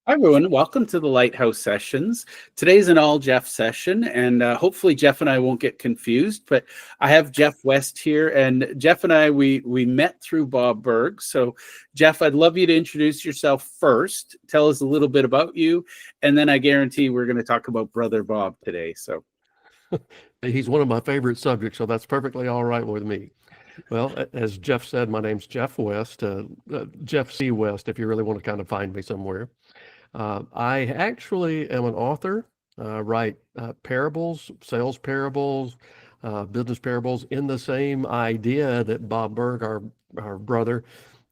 Hi, everyone. Welcome to the Lighthouse Sessions. Today's an all Jeff session, and hopefully Jeff and I won't get confused, but I have Jeff West here, and Jeff and I, we met through Bob Burg. So, Jeff, I'd love you to introduce yourself first. Tell us a little bit about you, and then I guarantee we're going to talk about Brother Bob today. So, He's one of my favorite subjects, so that's perfectly all right with me. Well, as Jeff said, my name's Jeff West, Jeff C. West, if you really want to kind of find me somewhere. I actually am an author, write parables, sales parables, business parables in the same idea that Bob Burg, our brother,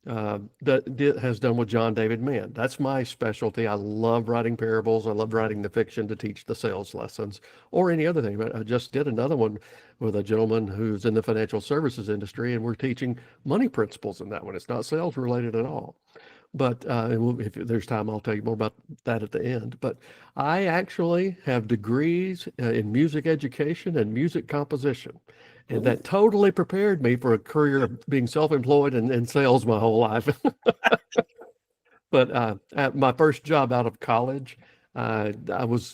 has done with John David Mann. That's my specialty. I love writing parables. I love writing the fiction to teach the sales lessons or any other thing. But I just did another one with a gentleman who's in the financial services industry, and we're teaching money principles in that one. It's not sales related at all. But if there's time, I'll tell you more about that at the end. But I actually have degrees in music education and music composition. And that totally prepared me for a career of being self-employed and sales my whole life. But at my first job out of college, I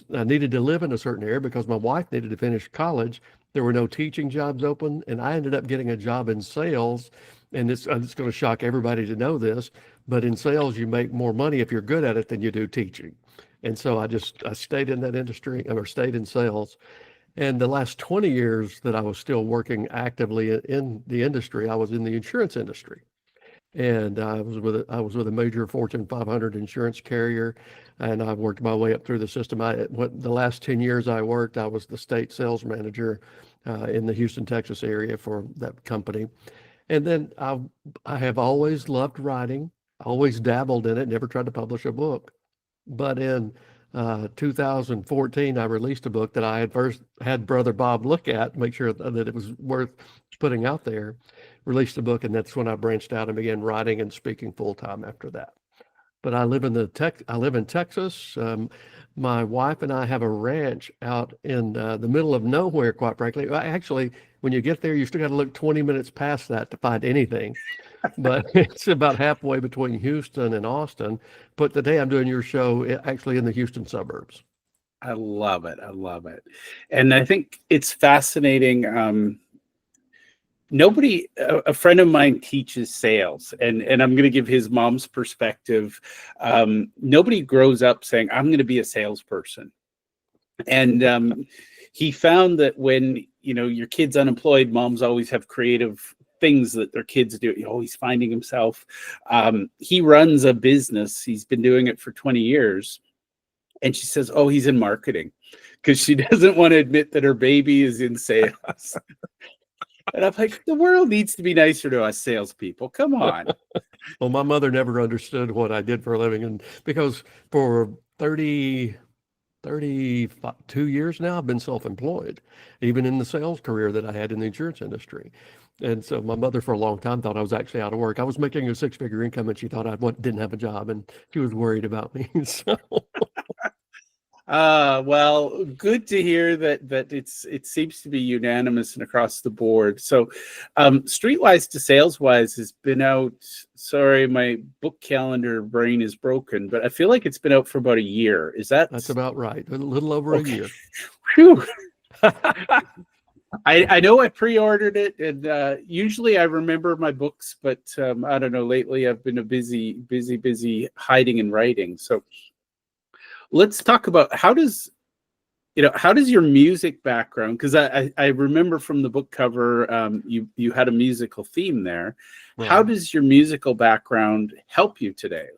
needed to live in a certain area because my wife needed to finish college. There were no teaching jobs open, and I ended up getting a job in sales. And it's going to shock everybody to know this, but in sales, you make more money if you're good at it than you do teaching. And so I stayed in that industry, or stayed in sales. And the last 20 years that I was still working actively in the industry, I was in the insurance industry. And I was with a major Fortune 500 insurance carrier, and I worked my way up through the system. The last 10 years I worked, I was the state sales manager in the Houston, Texas area for that company. And then I have always loved writing, always dabbled in it, never tried to publish a book. But in 2014, I released a book that I had first had Brother Bob look at, make sure that it was worth putting out there. Released a book, and that's when I branched out and began writing and speaking full time after that. But I live in Texas. My wife and I have a ranch out in the middle of nowhere, quite frankly. Actually, when you get there, you still got to look 20 minutes past that to find anything. But it's about halfway between Houston and Austin. But today I'm doing your show actually in the Houston suburbs. I love it. I love it. And I think it's fascinating. A friend of mine teaches sales, and I'm going to give his mom's perspective. Nobody grows up saying, I'm going to be a salesperson. And he found that when, your kid's unemployed, moms always have creative things that their kids do. He's finding himself. He runs a business. He's been doing it for 20 years. And she says, oh, he's in marketing, because she doesn't want to admit that her baby is in sales. And I'm like, the world needs to be nicer to us salespeople. Come on. Well, my mother never understood what I did for a living. And because for 32 years now, I've been self-employed, even in the sales career that I had in the insurance industry. And so my mother for a long time thought I was actually out of work. I was making a six-figure income, and she thought didn't have a job, and she was worried about me. So well, good to hear that it seems to be unanimous and across the board. So, Streetwise to Saleswise has been out. Sorry, my book calendar brain is broken, but I feel like it's been out for about a year. that's about right. A little over a year. Whew. I know I pre-ordered it, and usually I remember my books, but I don't know. Lately, I've been a busy hiding and writing. So let's talk about how does your music background, because I remember from the book cover you had a musical theme there. Right. How does your musical background help you today?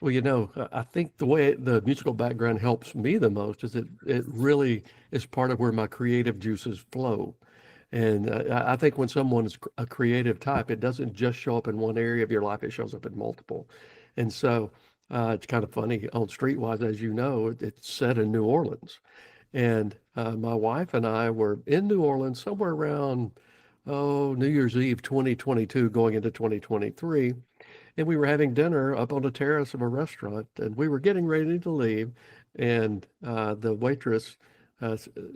Well, I think the way the musical background helps me the most is it really is part of where my creative juices flow. And I think when someone is a creative type, it doesn't just show up in one area of your life, it shows up in multiple. And so it's kind of funny on Streetwise, as you know, it's set in New Orleans. And my wife and I were in New Orleans somewhere around, New Year's Eve 2022 going into 2023. And we were having dinner up on the terrace of a restaurant, and we were getting ready to leave. And the waitress,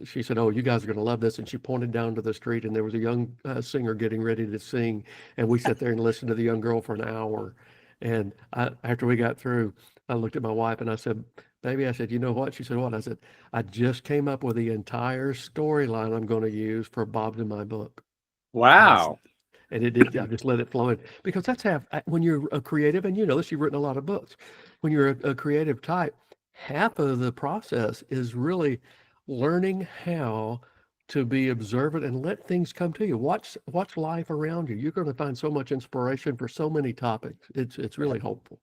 she said, oh, you guys are going to love this. And she pointed down to the street, and there was a young singer getting ready to sing. And we sat there and listened to the young girl for an hour. And after we got through, I looked at my wife and I said, "Baby," I said, "you know what?" She said, "What?" I said, "I just came up with the entire storyline I'm going to use for Bob's in my book." And I Wow. and it did. I just let it flow in because that's half when you're a creative, and you know this. You've written a lot of books. When you're a creative type, half of the process is really learning how to be observant and let things come to you. Watch life around you. You're going to find so much inspiration for so many topics. It's really hopeful.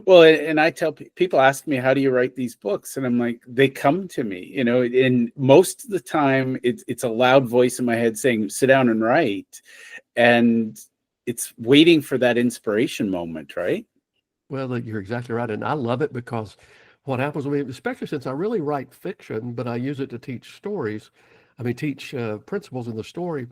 Well, and I tell people ask me, how do you write these books? And I'm like, they come to me, and most of the time it's a loud voice in my head saying, sit down and write. And it's waiting for that inspiration moment, right? Well, you're exactly right, and I love it because what happens with me, especially since I really write fiction, but I use it to teach stories. I mean, teach principles in the story.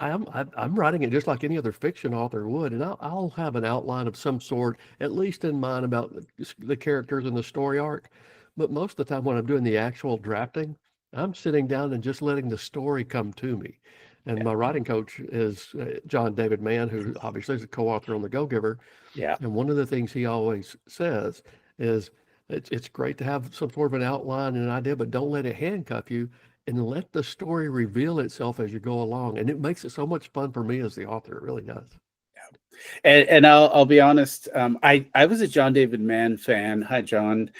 I'm writing it just like any other fiction author would, and I'll have an outline of some sort, at least in mind, about the characters and the story arc. But most of the time, when I'm doing the actual drafting, I'm sitting down and just letting the story come to me. And my writing coach is John David Mann, who obviously is a co-author on The Go-Giver. Yeah. And one of the things he always says is it's great to have some sort of an outline and an idea, but don't let it handcuff you and let the story reveal itself as you go along. And it makes it so much fun for me as the author. It really does. And I'll be honest. I was a John David Mann fan. Hi, John.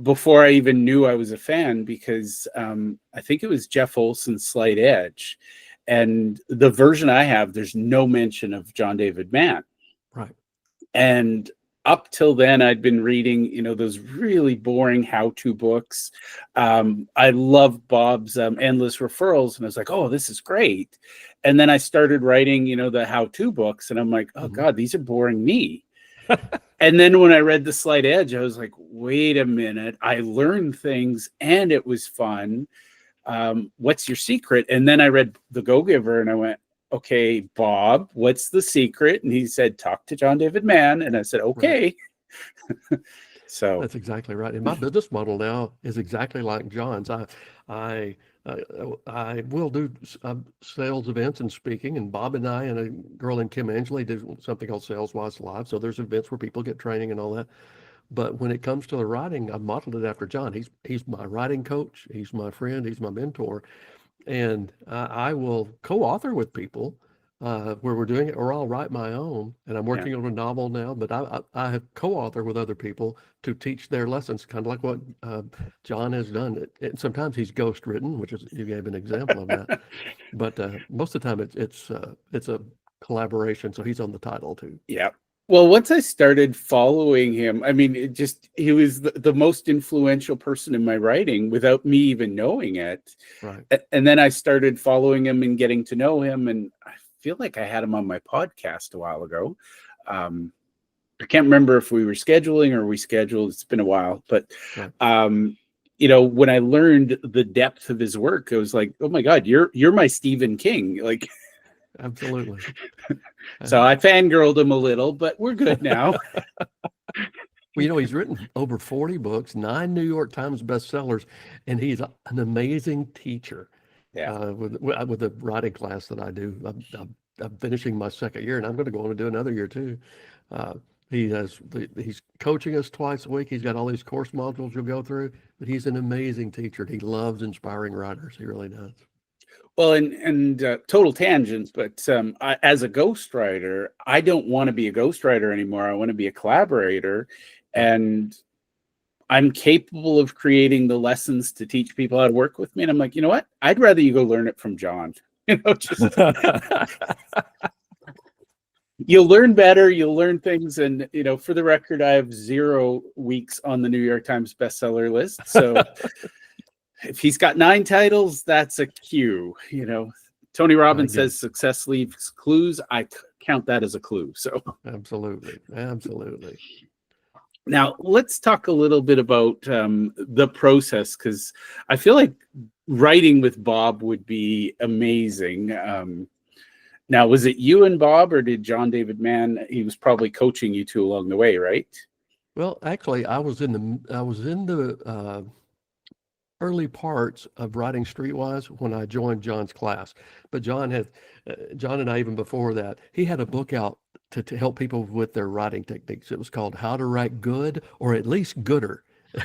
Before I even knew I was a fan, because I think it was Jeff Olson's Slight Edge, and the version I have, there's no mention of John David Mann. Right. And up till then, I'd been reading, those really boring how-to books. I love Bob's endless referrals, and I was like, oh, this is great. And then I started writing, the how-to books, and I'm like, oh God, these are boring me. And then when I read The Slight Edge, I was like, wait a minute, I learned things and it was fun. What's your secret? And then I read The Go-Giver and I went, okay, Bob, what's the secret? And he said, talk to John David Mann. And I said, okay. Right. So that's exactly right. And my business model now is exactly like John's. I will do sales events and speaking, and Bob and I and a girl named Kim Angley do something called Sales Wise Live. So there's events where people get training and all that. But when it comes to the writing, I've modeled it after John. He's my writing coach. He's my friend. He's my mentor. And I will co-author with people where we're doing it, or I'll write my own. And I'm working on a novel now, but I have co-author with other people to teach their lessons, kind of like what John has done. And sometimes he's ghost written, which is, you gave an example of that. But most of the time it's a collaboration. So he's on the title too. Yeah. Well, once I started following him, I mean, he was the most influential person in my writing without me even knowing it. Right. And then I started following him and getting to know him. And I feel like I had him on my podcast a while ago. I can't remember if we were scheduling or we scheduled. It's been a while. But, right. When I learned the depth of his work, I was like, oh, my God, you're my Stephen King. Like, absolutely. So I fangirled him a little, but we're good now. Well, he's written over 40 books, 9 New York Times bestsellers, and he's an amazing teacher. Yeah. With the writing class that I do, I'm finishing my second year, and I'm going to go on to do another year too. He's coaching us twice a week. He's got all these course modules you'll go through, but he's an amazing teacher. He loves inspiring writers. He really does. Well, and total tangents, but as a ghostwriter, I don't want to be a ghostwriter anymore. I want to be a collaborator, and I'm capable of creating the lessons to teach people how to work with me. And I'm like, you know what? I'd rather you go learn it from John. Just you'll learn better. You'll learn things, and for the record, I have 0 weeks on the New York Times bestseller list. So. If he's got 9 titles, that's a cue. Tony Robbins says success leaves clues. I count that as a clue. So absolutely. Now let's talk a little bit about the process, because I feel like writing with Bob would be amazing. Now, was it you and Bob, or did John David Mann? He was probably coaching you two along the way, right? Well, actually, I was in the early parts of writing Streetwise when I joined John's class. But John and I, even before that, he had a book out to help people with their writing techniques. It was called How to Write Good, or at least Gooder.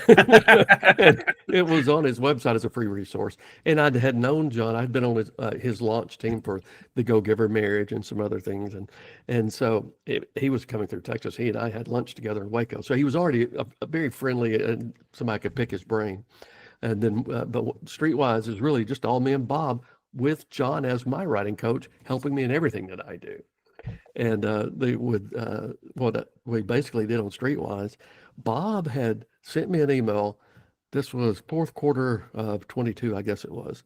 And it was on his website as a free resource. And I had known John. I'd been on his launch team for the Go Giver Marriage and some other things. And so he was coming through Texas. He and I had lunch together in Waco. So he was already a very friendly, and somebody could pick his brain. And then, but Streetwise is really just all me and Bob, with John as my writing coach, helping me in everything that I do. And what we basically did on Streetwise, Bob had sent me an email. This was fourth quarter of 22, I guess it was.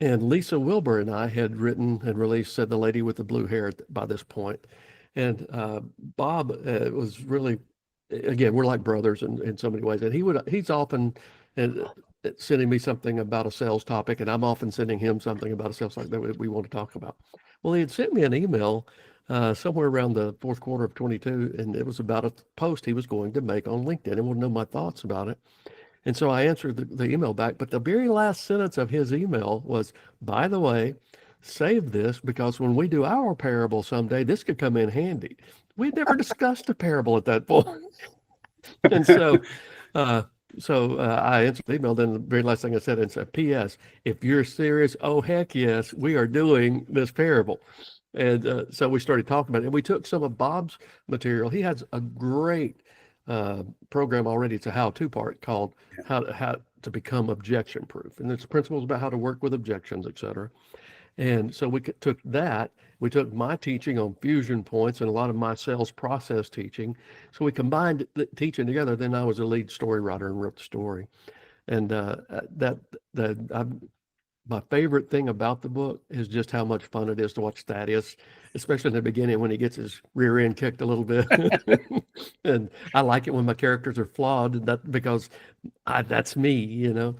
And Lisa Wilbur and I had written and released Said the Lady with the Blue Hair by this point. And Bob was really, again, we're like brothers in so many ways. And he's often sending me something about a sales topic, and I'm often sending him something about a sales topic that we want to talk about. Well, he had sent me an email somewhere around the fourth quarter of 22, and it was about a post he was going to make on LinkedIn, and wanted to know my thoughts about it. And so I answered the email back, but the very last sentence of his email was, by the way, save this, because when we do our parable someday, this could come in handy. We'd never discussed a parable at that point. And so I answered the email. Then the very last thing I said, and said, P.S. if you're serious, oh, heck yes, we are doing this parable. And so we started talking about it. And we took some of Bob's material. He has a great program already. It's a how-to part called how to become objection proof. And it's principles about how to work with objections, et cetera. And so we took that. We took my teaching on fusion points and a lot of my sales process teaching. So we combined the teaching together. Then I was a lead story writer and wrote the story. And my favorite thing about the book is just how much fun it is to watch Thaddeus, especially in the beginning when he gets his rear end kicked a little bit. And I like it when my characters are flawed, because that's me, you know.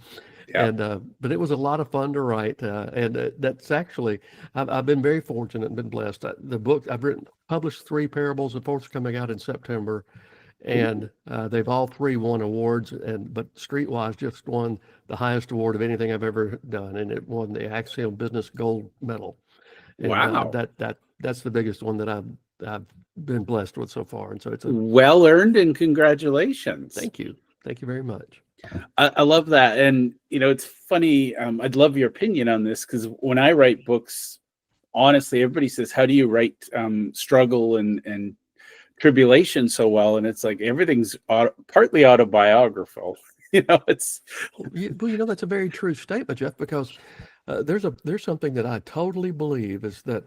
Yeah. And but it was a lot of fun to write, and that's actually I've been very fortunate and been blessed. The book I've published 3 parables. The 4th's coming out in September, and they've all 3 won awards. But Streetwise just won the highest award of anything I've ever done, and it won the Axiom Business Gold Medal. And, wow, that's the biggest one that I've been blessed with so far, and so it's well earned, and congratulations. Thank you very much. I love that. And, you know, it's funny. I'd love your opinion on this, because when I write books, honestly, everybody says, how do you write struggle and tribulation so well? And it's like, everything's partly autobiographical. You know, it's. Well, you know, that's a very true statement, Jeff, because there's something that I totally believe, is that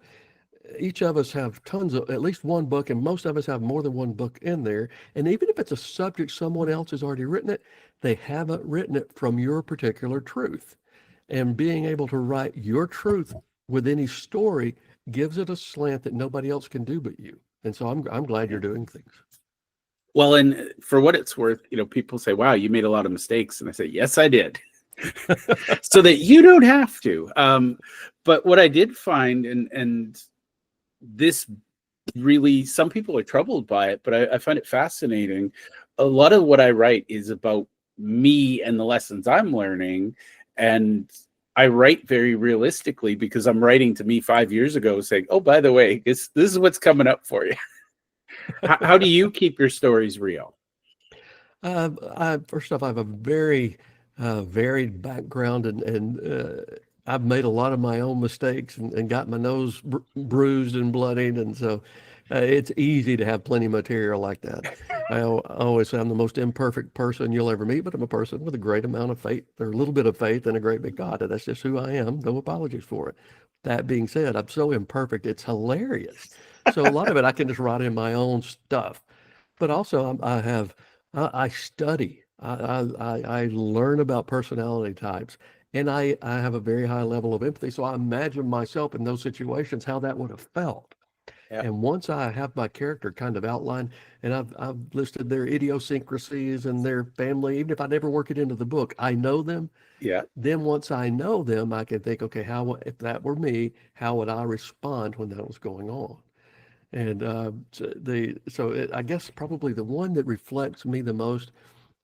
each of us have tons of at least one book, and most of us have more than one book in there. And even if it's a subject someone else has already written it, they haven't written it from your particular truth. And being able to write your truth with any story gives it a slant that nobody else can do but you. And so I'm glad you're doing things. Well, and for what it's worth, you know, people say, wow, you made a lot of mistakes. And I say, yes, I did. So that you don't have to. But what I did find, and this really, some people are troubled by it, but I find it fascinating. A lot of what I write is about me and the lessons I'm learning. And I write very realistically, because I'm writing to me 5 years ago saying, oh, by the way, this is what's coming up for you. How do you keep your stories real? First off, I have a very varied background, and I've made a lot of my own mistakes and got my nose bruised and bloodied. And so it's easy to have plenty of material like that. I always say I'm the most imperfect person you'll ever meet, but I'm a person with a great amount of faith, or a little bit of faith, and a great big God. And that's just who I am. No apologies for it. That being said, I'm so imperfect, it's hilarious. So a lot of it I can just write in my own stuff. But also I study. I learn about personality types. And I have a very high level of empathy. So I imagine myself in those situations, how that would have felt. Yeah. And once I have my character kind of outlined, and I've listed their idiosyncrasies and their family, even if I never work it into the book, I know them. Yeah. Then once I know them, I can think, okay, if that were me, how would I respond when that was going on? And I guess probably the one that reflects me the most,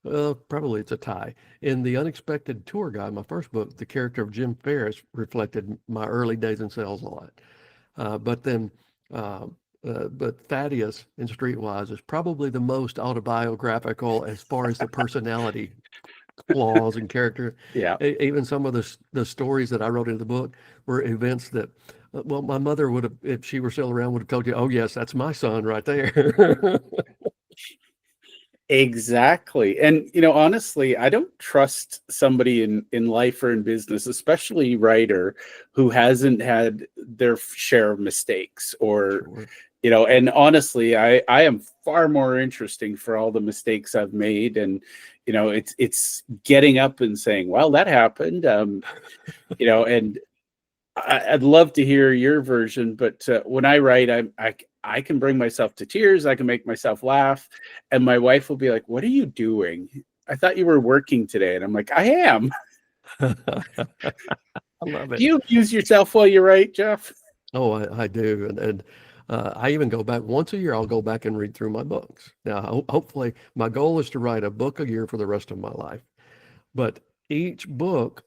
probably it's a tie. In The Unexpected Tour Guide, my first book, the character of Jim Ferris reflected my early days in sales a lot. But then but Thaddeus in Streetwise is probably the most autobiographical as far as the personality flaws and character. Yeah. Even some of the stories that I wrote in the book were events that, well, my mother would have, if she were still around, would have told you, "Oh yes, that's my son right there." Exactly. And honestly, I don't trust somebody in life or in business, especially writer, who hasn't had their share of mistakes or Sure. and honestly, I am far more interesting for all the mistakes I've made. And it's getting up and saying, well, that happened. And I'd love to hear your version, but when I write, I can bring myself to tears. I can make myself laugh, and my wife will be like, "What are you doing? I thought you were working today." And I'm like, "I am." I love Do it. you amuse yourself while you write, Jeff? Oh, I do, and I even go back once a year. I'll go back and read through my books. Now, hopefully, my goal is to write a book a year for the rest of my life. But each book,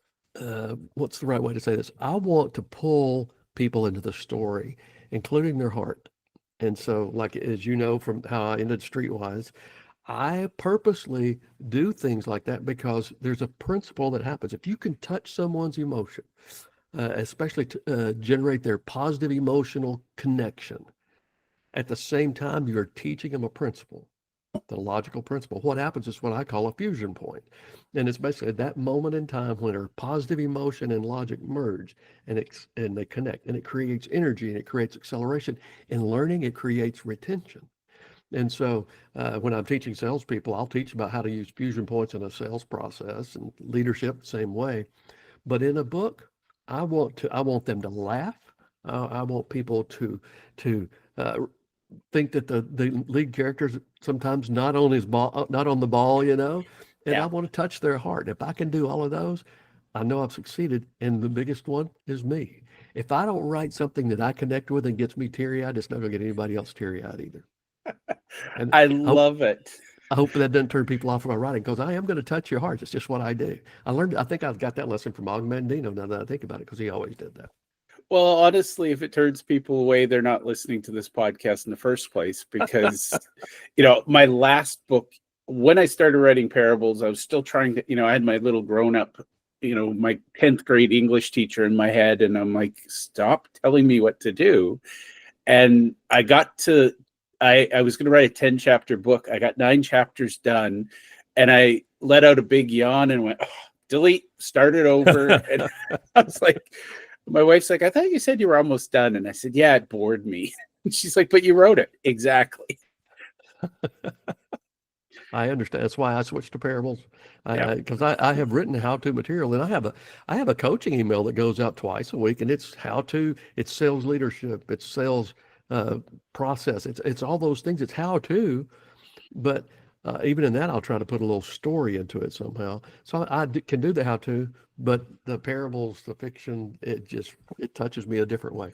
what's the right way to say this? I want to pull people into the story, including their heart. And so, like as you know from how I ended Streetwise, I purposely do things like that because there's a principle that happens. If you can touch someone's emotion, especially to generate their positive emotional connection, at the same time, you're teaching them a principle, the logical principle. What happens is what I call a fusion point. And it's basically that moment in time when our positive emotion and logic merge and they connect and it creates energy and it creates acceleration. In learning, it creates retention. And so when I'm teaching salespeople, I'll teach about how to use fusion points in a sales process and leadership the same way. But in a book, I want them to laugh. I want people to uh, think that the lead character's sometimes not on his ball, not on the ball, and I Yeah. want to touch their heart. If I can do all of those, I know I've succeeded. And the biggest one is me. If I don't write something that I connect with and gets me teary-eyed, it's not going to get anybody else teary-eyed either. And I I hope love it. I hope that doesn't turn people off from my writing because I am going to touch your hearts. It's just what I do. I think I've got that lesson from Og Mandino now that I think about it because he always did that. Well, honestly, if it turns people away, they're not listening to this podcast in the first place because, my last book, when I started writing parables, I was still trying to, I had my little grown up, my 10th grade English teacher in my head. And I'm like, stop telling me what to do. And I was going to write a 10-chapter book. I got 9 chapters done and I let out a big yawn and went, oh, delete, start it over. And I was like, my wife's like, I thought you said you were almost done. And I said, yeah, it bored me. And she's like, but you wrote it. Exactly. I understand. That's why I switched to parables, Yeah. because I have written how-to material, and I have a coaching email that goes out twice a week, and it's how-to, it's sales leadership, it's sales uh, process, it's all those things. It's how-to, but even in that, I'll try to put a little story into it somehow. So can do the how-to, but the parables, the fiction, it touches me a different way.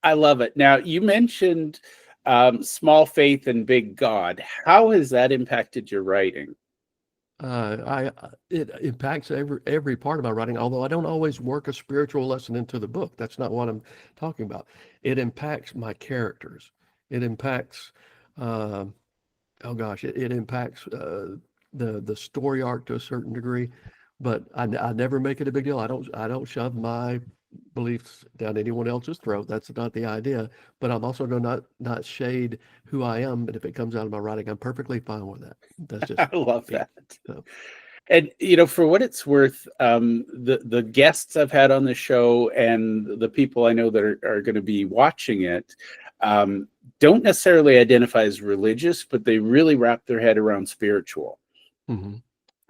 I love it. Now, you mentioned small faith and big God. How has that impacted your writing? It impacts every part of my writing, although I don't always work a spiritual lesson into the book. That's not what I'm talking about. It impacts my characters. It impacts, uh, oh gosh, it impacts the story arc to a certain degree, but I never make it a big deal. I don't shove my beliefs down anyone else's throat. That's not the idea. But I'm also going to not shade who I am. But if it comes out of my writing, I'm perfectly fine with that. That's just I love me. that. So. And for what it's worth, the guests I've had on the show and the people I know that are going to be watching it don't necessarily identify as religious, but they really wrap their head around spiritual. Mm-hmm.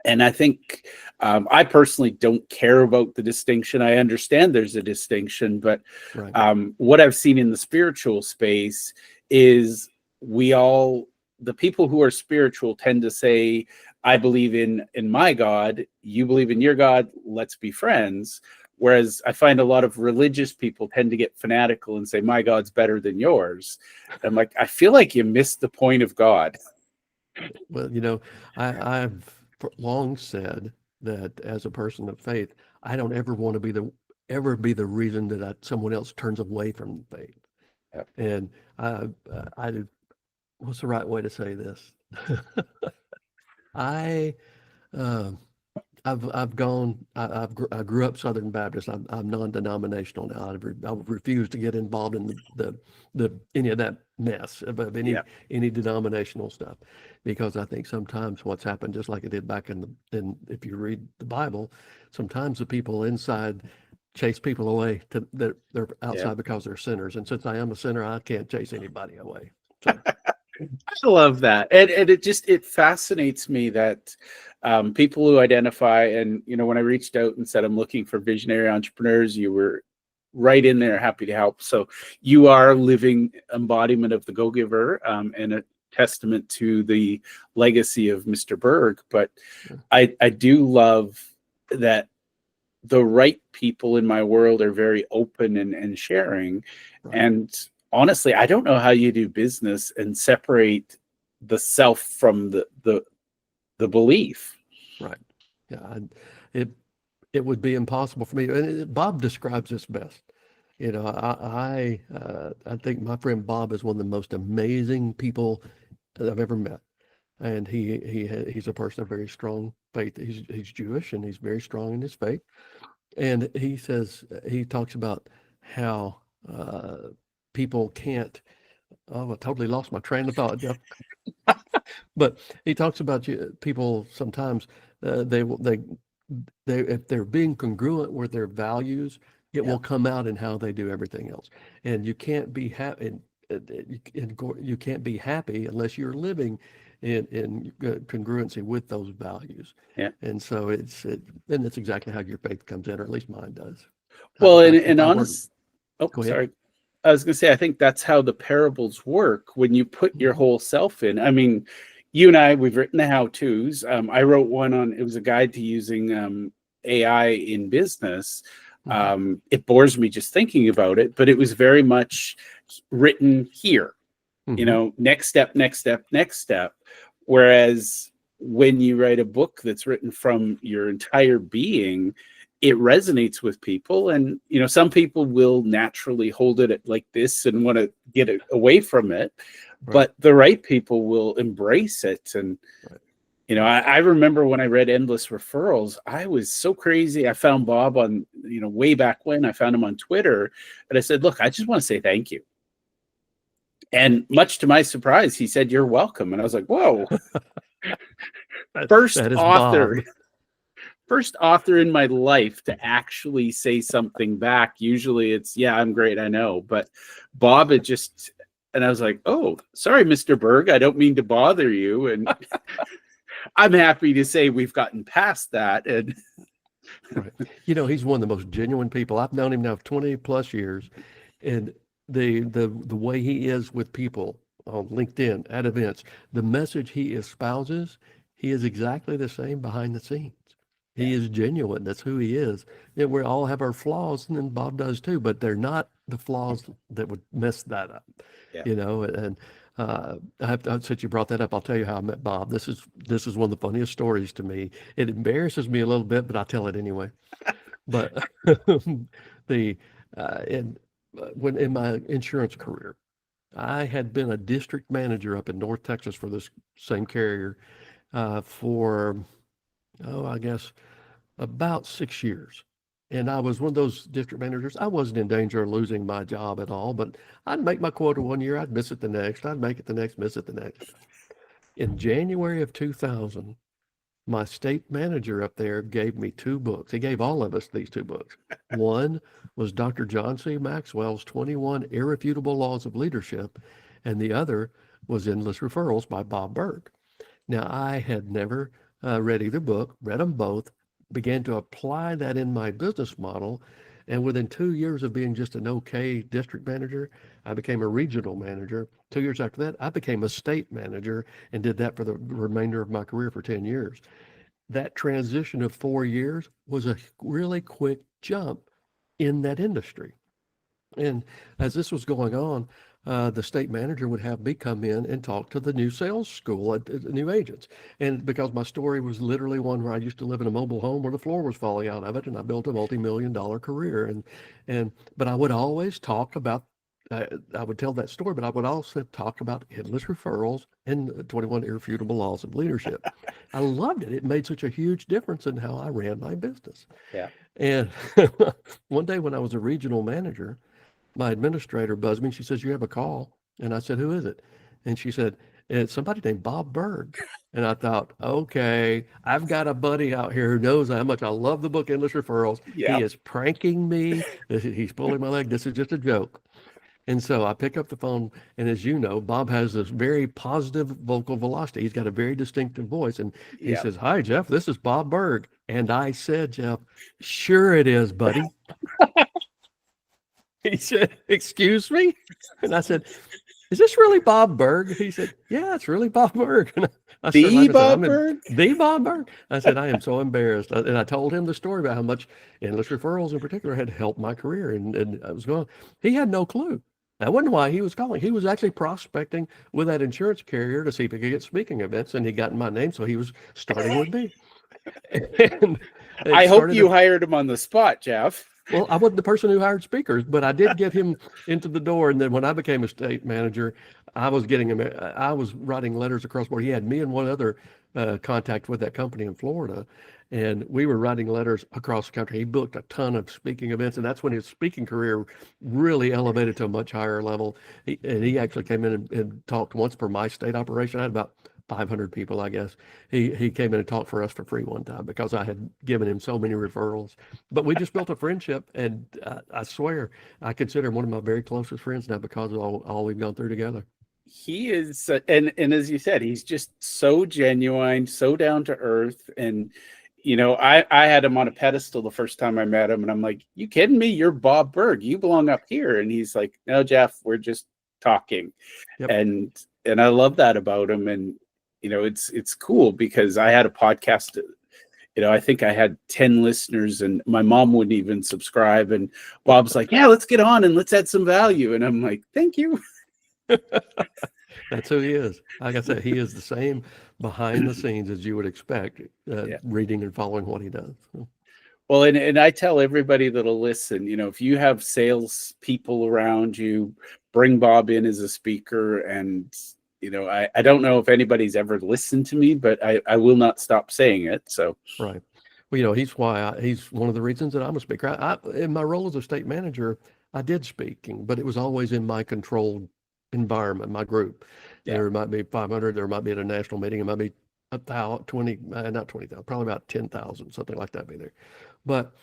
And I think I personally don't care about the distinction. I understand there's a distinction, but Right. what I've seen in the spiritual space is the people who are spiritual tend to say, I believe in my God, you believe in your God, let's be friends. Whereas I find a lot of religious people tend to get fanatical and say, my God's better than yours. I'm like, I feel like you missed the point of God. Well, I've long said that as a person of faith, I don't ever want to be the reason that someone else turns away from faith. And I what's the right way to say this? I um, I've gone. I grew up Southern Baptist. I'm non-denominational now. I refuse to get involved in the any of that mess of Yeah. any denominational stuff, because I think sometimes what's happened, just like it did back in if you read the Bible, sometimes the people inside chase people away that they're Yeah. outside because they're sinners. And since I am a sinner, I can't chase anybody away. So I love that. And it fascinates me that people who identify, and, when I reached out and said, I'm looking for visionary entrepreneurs, you were right in there, happy to help. So you are a living embodiment of the go-giver, and a testament to the legacy of Mr. Berg. But I do love that the right people in my world are very open and sharing. right. And honestly, I don't know how you do business and separate the self from the belief. Right. Yeah. It would be impossible for me. And Bob describes this best. I think my friend Bob is one of the most amazing people that I've ever met. And he's a person of very strong faith. He's Jewish, and he's very strong in his faith. And he talks about how people can't. Oh, I totally lost my train of thought, Jeff. But he talks about people sometimes they if they're being congruent with their values, it will come out in how they do everything else. And you can't be happy. You can't be happy unless you're living in congruency with those values. Yeah. And so it's exactly how your faith comes in, or at least mine does. Well, If and I weren't- honest, oh, Go ahead. sorry. I was going to say, I think that's how the parables work when you put your whole self in. I mean, you and I, we've written the How-Tos. I wrote one it was a guide to using AI in business. It bores me just thinking about it, but it was very much written here, next step, next step, next step. Whereas when you write a book that's written from your entire being, it resonates with people. And, some people will naturally hold it like this and want to get it away from it. Right. But the right people will embrace it. And, I remember when I read Endless Referrals, I was so crazy. I found Bob on, way back when. I found him on Twitter, and I said, look, I just want to say thank you. And much to my surprise, he said, you're welcome. And I was like, whoa. First author in my life to actually say something back. Usually it's, yeah, I'm great, I know. But Bob had just, and I was like, oh, sorry, Mr. Berg, I don't mean to bother you. And I'm happy to say we've gotten past that. And right. He's one of the most genuine people. I've known him now 20 plus years. And the way he is with people on LinkedIn, at events, the message he espouses, he is exactly the same behind the scenes. He is genuine. That's who he is. And we all have our flaws, and then Bob does too, but they're not the flaws that would mess that up. And since you brought that up, I'll tell you how I met Bob. This is one of the funniest stories to me. It embarrasses me a little bit, but I tell it anyway. But when in my insurance career, I had been a district manager up in North Texas for this same carrier for, I guess, about 6 years. And I was one of those district managers. I wasn't in danger of losing my job at all, but I'd make my quota one year, I'd miss it the next, I'd make it the next, miss it the next. In January of 2000, my state manager up there gave me 2 books. He gave all of us these 2 books. One was Dr. John C. Maxwell's 21 Irrefutable Laws of Leadership, and the other was Endless Referrals by Bob Berg. Now, I had never read either book, read them both, began to apply that in my business model. And within 2 years of being just an okay district manager, I became a regional manager. 2 years after that, I became a state manager and did that for the remainder of my career for 10 years. That transition of 4 years was a really quick jump in that industry. And as this was going on, the state manager would have me come in and talk to the new sales school at the new agents. And because my story was literally one where I used to live in a mobile home where the floor was falling out of it, and I built a multi-million-dollar career. But I would always talk about I would tell that story, but I would also talk about endless referrals and 21 irrefutable laws of leadership. I loved it. It made such a huge difference in how I ran my business. Yeah. And one day when I was a regional manager, my administrator buzzed me. She says, "You have a call." And I said, "Who is it?" And she said, "It's somebody named Bob Berg." And I thought, okay, I've got a buddy out here who knows how much I love the book Endless Referrals. Yeah. He is pranking me. He's pulling my leg. This is just a joke. And so I pick up the phone, and as you know, Bob has this very positive vocal velocity. He's got a very distinctive voice. And he Yeah. says, "Hi, Jeff, this is Bob Berg." And I said, "Jeff, sure it is, buddy." He said, "Excuse me?" And I said, "Is this really Bob Berg?" He said, "Yeah, it's really Bob Berg." And I started laughing. I said, Bob Berg? The Bob Berg. I said, "I am so embarrassed." And I told him the story about how much endless referrals in particular had helped my career. And I was going, he had no clue. That wasn't why he was calling. He was actually prospecting with that insurance carrier to see if he could get speaking events, and he got my name, so he was starting with me. And I hope you hired him on the spot, Jeff. Well, I wasn't the person who hired speakers, but I did get him into the door. And then when I became a state manager, I was getting him. I was writing letters across board. He had me and one other contact with that company in Florida, and we were writing letters across the country. He booked a ton of speaking events, and that's when his speaking career really elevated to a much higher level. He actually came in and talked once for my state operation. I had about 500 people, I guess. He came in and talked for us for free one time because I had given him so many referrals. But we just built a friendship, and I swear I consider him one of my very closest friends now because of all we've gone through together. He is, and as you said, he's just so genuine, so down to earth. And I had him on a pedestal the first time I met him, and I'm like, "You kidding me? You're Bob Berg. You belong up here." And he's like, "No, Jeff, we're just talking." Yep. And I love that about him. And it's cool because I had a podcast. I think I had 10 listeners, and my mom wouldn't even subscribe. And Bob's like, "Yeah, let's get on and let's add some value." And I'm like, "Thank you." That's who he is. Like I said, he is the same behind the scenes as you would expect, reading and following what he does. Well, and I tell everybody that'll listen, if you have sales people around you, bring Bob in as a speaker. And, I don't know if anybody's ever listened to me, but I will not stop saying it. So, right. Well, he's one of the reasons that I'm a speaker. In my role as a state manager, I did speaking, but it was always in my controlled environment, my group. Yeah. There might be 500, there might be at a national meeting, it might be 1,000, not 20,000, probably about 10,000, something like that be there. But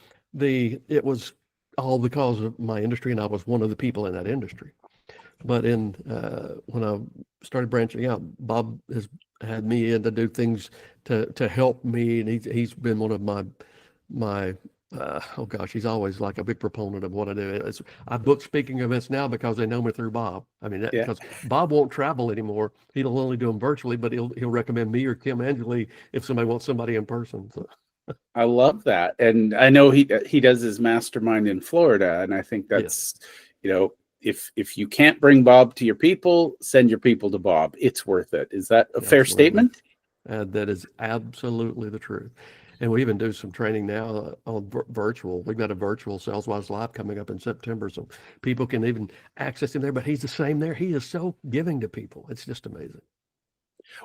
it was all because of my industry, and I was one of the people in that industry. But when I started branching out, Bob has had me in to do things to help me, and he's been one of my oh gosh, he's always like a big proponent of what I do. I book speaking events now because they know me through Bob. I mean, because Bob won't travel anymore. He'll only do them virtually, but he'll recommend me or Kim Angeli if somebody wants somebody in person. So. I love that. And I know he does his mastermind in Florida. And I think that's, if you can't bring Bob to your people, send your people to Bob. It's worth it. Is that a fair statement? That is absolutely the truth. And we even do some training now on virtual. We've got a virtual SalesWise Live coming up in September, so people can even access him there. But he's the same there. He is so giving to people. It's just amazing.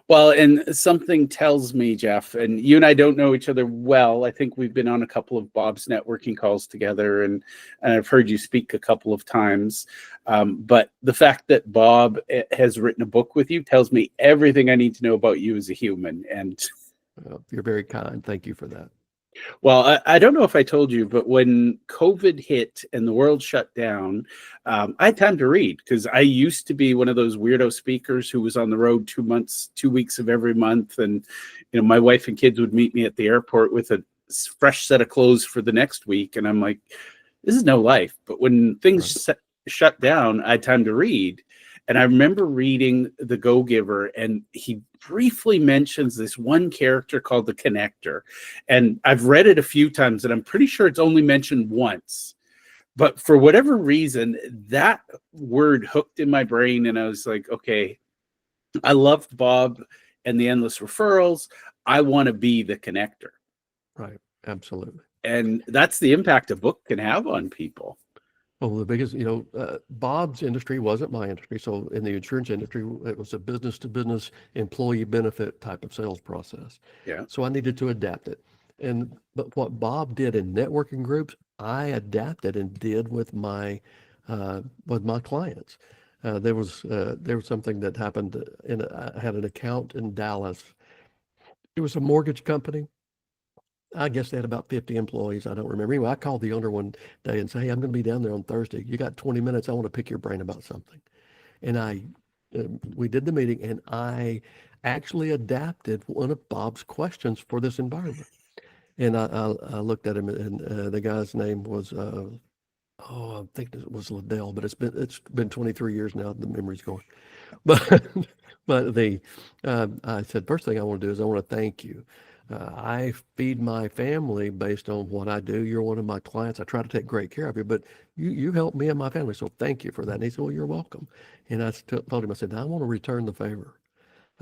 Well, and something tells me, Jeff, and you and I don't know each other well. I think we've been on a couple of Bob's networking calls together, and I've heard you speak a couple of times. But the fact that Bob has written a book with you tells me everything I need to know about you as a human. And you're very kind. Thank you for that. Well, I don't know if I told you, but when COVID hit and the world shut down, I had time to read because I used to be one of those weirdo speakers who was on the road 2 weeks of every month. And, my wife and kids would meet me at the airport with a fresh set of clothes for the next week. And I'm like, this is no life. But when things shut down, I had time to read. And I remember reading The Go-Giver, and he briefly mentions this one character called the Connector. And I've read it a few times, and I'm pretty sure it's only mentioned once. But for whatever reason, that word hooked in my brain, and I was like, okay, I loved Bob and the endless referrals. I want to be the connector. Right. Absolutely. And that's the impact a book can have on people. Oh, the biggest, Bob's industry wasn't my industry. So in the insurance industry, it was a business to business employee benefit type of sales process. Yeah. So I needed to adapt it. But what Bob did in networking groups, I adapted and did with my clients. There was something that happened I had an account in Dallas. It was a mortgage company. I guess they had about 50 employees. I don't remember. Anyway, I called the owner one day and said, "Hey, I'm going to be down there on Thursday. You got 20 minutes? I want to pick your brain about something." And we did the meeting, and I actually adapted one of Bob's questions for this environment. And I looked at him, and the guy's name was, I think it was Liddell, but it's been 23 years now. The memory's going. But I said, first thing I want to do is I want to thank you. I feed my family based on what I do. You're one of my clients. I try to take great care of you, but you help me and my family. So thank you for that. And he said, well, you're welcome. And I told him, I said, I want to return the favor.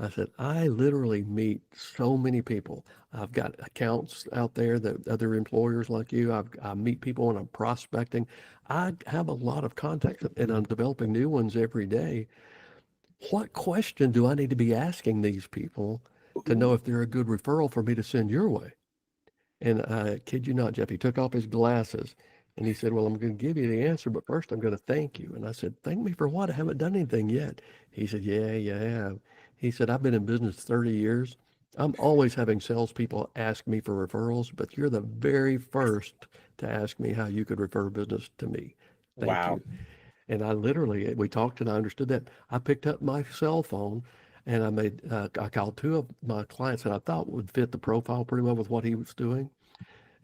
I said, I literally meet so many people. I've got accounts out there that other employers like you. I meet people when I'm prospecting. I have a lot of contacts and I'm developing new ones every day. What question do I need to be asking these people to know if they're a good referral for me to send your way? And I kid you not, Jeff, he took off his glasses and he said, well, I'm going to give you the answer, but first I'm going to thank you. And I said, thank me for what? I haven't done anything yet. He said, yeah, you have. He said, I've been in business 30 years. I'm always having salespeople ask me for referrals, but you're the very first to ask me how you could refer business to me. Thank Wow. you. And we talked and I understood that. I picked up my cell phone and I called two of my clients that I thought would fit the profile pretty well with what he was doing.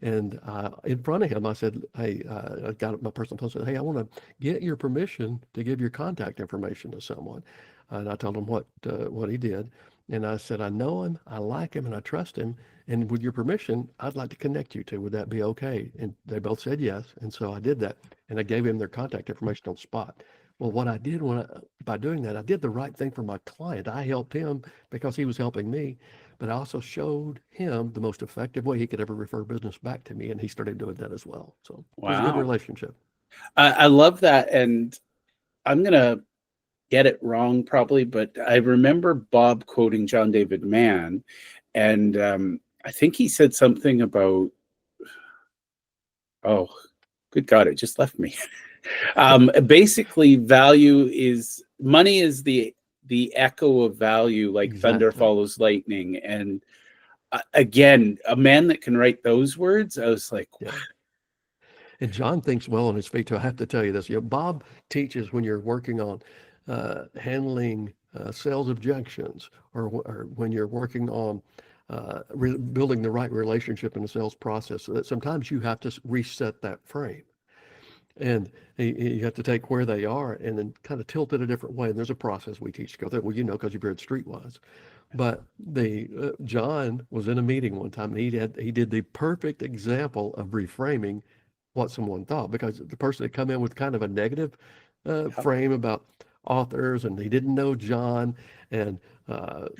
And in front of him, I said, hey, I got my personal phone, said, hey, I want to get your permission to give your contact information to someone. And I told him what he did. And I said, I know him, I like him, and I trust him. And with your permission, I'd like to connect you two. Would that be okay? And they both said yes. And so I did that. And I gave him their contact information on the spot. Well, what I did by doing that, I did the right thing for my client. I helped him because he was helping me, but I also showed him the most effective way he could ever refer business back to me. And he started doing that as well. So it was a good Wow. relationship. I love that. And I'm going to get it wrong probably, but I remember Bob quoting John David Mann. And I think he said something about, oh, good God, it just left me. Basically, money is the echo of value, like thunder Exactly. follows lightning. And again, a man that can write those words, I was like, Yeah. wow. And John thinks well on his feet too. I have to tell you this. Bob teaches when you're working on handling sales objections, or when you're working on building the right relationship in the sales process. So that sometimes you have to reset that frame, and you have to take where they are and then kind of tilt it a different way. And there's a process we teach to go through. Well, because you've read Streetwise. But the John was in a meeting one time, and he did the perfect example of reframing what someone thought, because the person had come in with kind of a negative frame about authors, and he didn't know John, and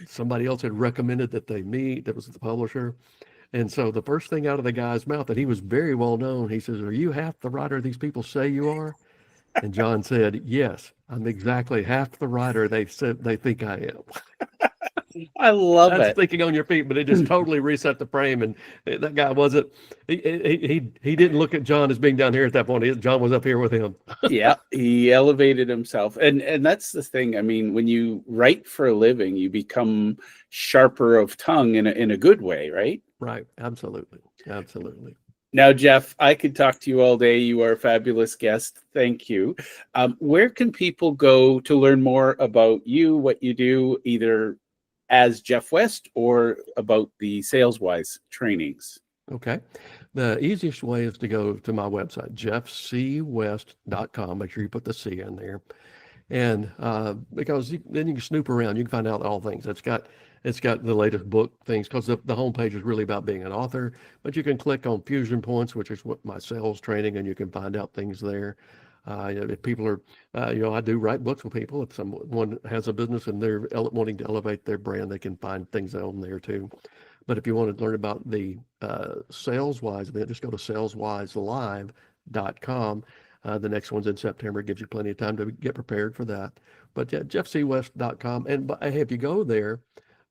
somebody else had recommended that they meet. That was the publisher. And so the first thing out of the guy's mouth, and he was very well known, he says, "Are you half the writer these people say you are?" And John said, "Yes, I'm exactly half the writer they said they think I am." I love That's it. thinking on your feet, but it just totally reset the frame. And that guy wasn't. He didn't look at John as being down here at that point. John was up here with him. Yeah, he elevated himself. And that's the thing. I mean, when you write for a living, you become sharper of tongue in a good way, right? Right. Absolutely. Absolutely. Now, Jeff, I could talk to you all day. You are a fabulous guest. Thank you. Where can people go to learn more about you, what you do, either as Jeff West or about the SalesWise trainings? Okay. The easiest way is to go to my website, jeffcwest.com. Make sure you put the C in there. And because then you can snoop around, you can find out all things. It's got the latest book things, because the homepage is really about being an author. But you can click on Fusion Points, which is what my sales training, and you can find out things there. If people are, I do write books with people. If someone has a business and they're wanting to elevate their brand, they can find things on there too. But if you want to learn about the SalesWise event, just go to saleswiselive.com. The next one's in September. Gives you plenty of time to get prepared for that. But yeah, jeffcwest.com. And hey, if you go there,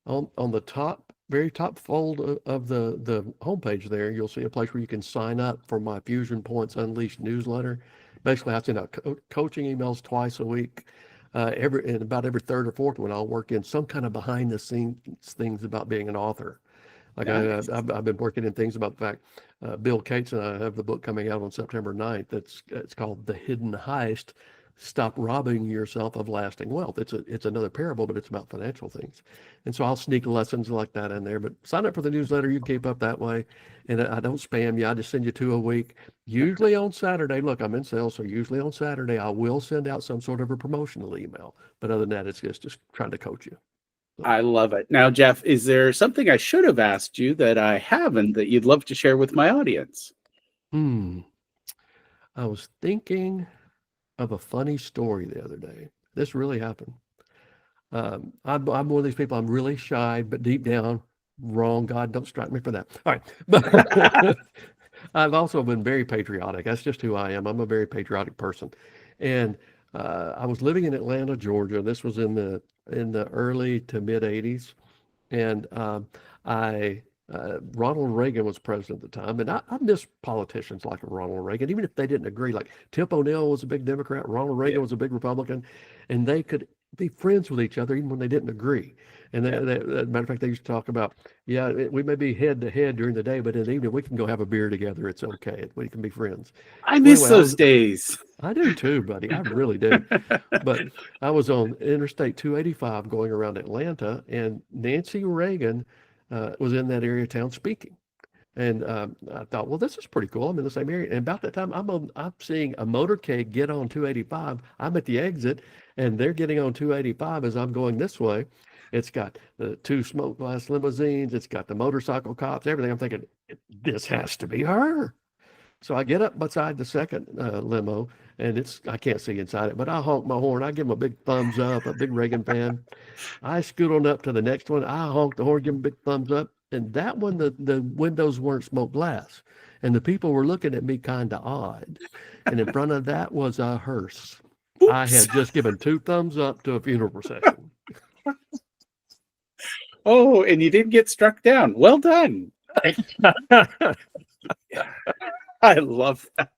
on the top, very top fold of the homepage there, you'll see a place where you can sign up for my Fusion Points Unleashed newsletter. Basically, I send out coaching emails twice a week. About every third or fourth one, I'll work in some kind of behind the scenes things about being an author. Like Nice. I've been working in things about the fact, Bill Cates and I have the book coming out on September 9th. It's called The Hidden Heist. Stop robbing yourself of lasting wealth. It's another parable, but it's about financial things. And so I'll sneak lessons like that in there. But sign up for the newsletter. You keep up that way. And I don't spam you. I just send you 2 a week. Usually on Saturday. Look, I'm in sales, so usually on Saturday I will send out some sort of a promotional email. But other than that, it's just trying to coach you. I love it. Now, Jeff, is there something I should have asked you that I haven't that you'd love to share with my audience? I was thinking of a funny story the other day. This really happened. I'm one of these people, I'm really shy, but deep down, wrong. God, don't strike me for that. All right. But I've also been very patriotic. That's just who I am. I'm a very patriotic person. And I was living in Atlanta, Georgia. This was in the early to mid 80s. And Ronald Reagan was president at the time, and I miss politicians like Ronald Reagan, even if they didn't agree. Like Tip O'Neill was a big Democrat, Ronald Reagan was a big Republican, and they could be friends with each other even when they didn't agree. And as a matter of fact, they used to talk about, we may be head to head during the day, but in the evening we can go have a beer together. It's okay. We can be friends. I miss those days. I do too, buddy. I really do. But I was on Interstate 285 going around Atlanta, and Nancy Reagan was in that area of town speaking. And I thought, well, this is pretty cool. I'm in the same area. And about that time, I'm seeing a motorcade get on 285. I'm at the exit, and they're getting on 285 as I'm going this way. It's got the 2 smoke glass limousines. It's got the motorcycle cops, everything. I'm thinking, this has to be her. So I get up beside the second limo, and I can't see inside it, but I honk my horn. I give them a big thumbs up, a big Reagan fan. I scoot on up to the next one. I honk the horn, give them a big thumbs up. And that one, the windows weren't smoked glass. And the people were looking at me kind of odd. And in front of that was a hearse. Oops. I had just given 2 thumbs up to a funeral procession. Oh, and you didn't get struck down. Well done. I love that.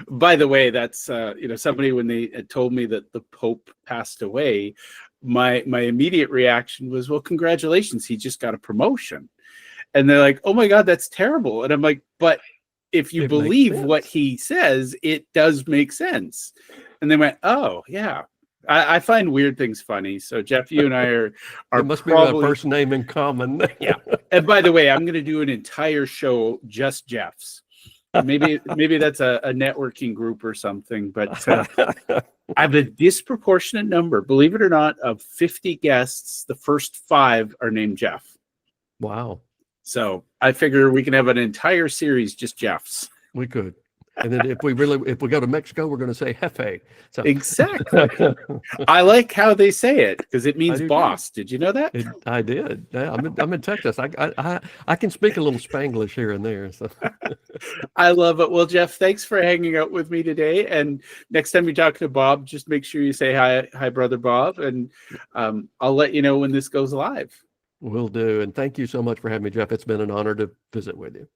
By the way, that's somebody, when they had told me that the Pope passed away, my immediate reaction was, well, congratulations, he just got a promotion. And they're like, oh my God, that's terrible. And I'm like, but if you believe what he says, it does make sense. And they went, oh yeah. I find weird things funny. So Jeff, you and I are it must probably be a first name in common. Yeah. And by the way, I'm going to do an entire show just Jeff's. Maybe that's a networking group or something. But I have a disproportionate number, believe it or not, of 50 guests. The first 5 are named Jeff. Wow. So I figure we can have an entire series just Jeff's. We could. And then if we go to Mexico, we're going to say jefe. So. Exactly. I like how they say it because it means boss. Did you know that? I did. Yeah, I'm in Texas. I can speak a little Spanglish here and there. So. I love it. Well, Jeff, thanks for hanging out with me today. And next time you talk to Bob, just make sure you say hi, brother Bob. And I'll let you know when this goes live. Will do. And thank you so much for having me, Jeff. It's been an honor to visit with you.